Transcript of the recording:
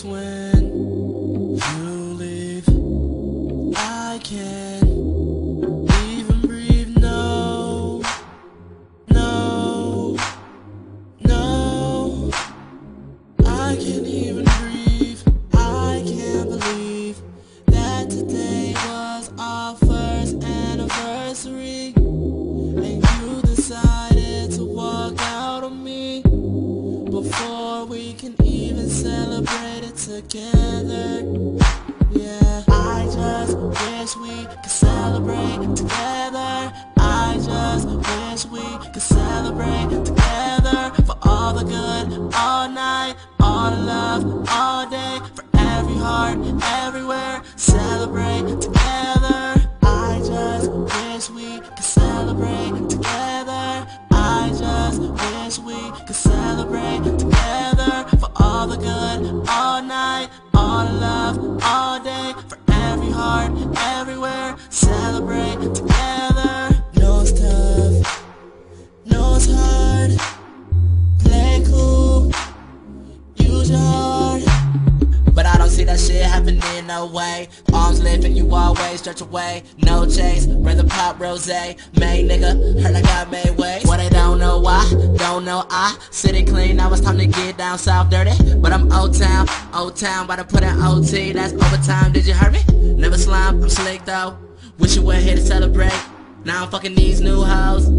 hurts when you leave. I can't even breathe. No, no, no. I can't even breathe. I can't believe that today was our first anniversary, and you decided to walk out on me before we can even celebrate it together. Yeah, I just wish we could celebrate together. I just wish we could celebrate together. For all the good, all night, all the love, all day. For every heart, everywhere, celebrate together. I just wish we could celebrate together. I just wish we could celebrate together. For all the good, all night, all the love, all day. For every heart, everywhere, celebrate together. No, it's tough, no, it's hard. Play cool, use your heart. But I don't see that shit happening no way. Arms lifting, you always stretch away. No chase, rather pop rose. Made nigga, heard I got made ways. What I don't know why, don't know I. City clean, now it's time to get down south dirty. But I'm old town, about to put in OT. That's overtime, did you hear me? Never slime, I'm slick though. Wish you were here to celebrate. Now I'm fucking these new hoes.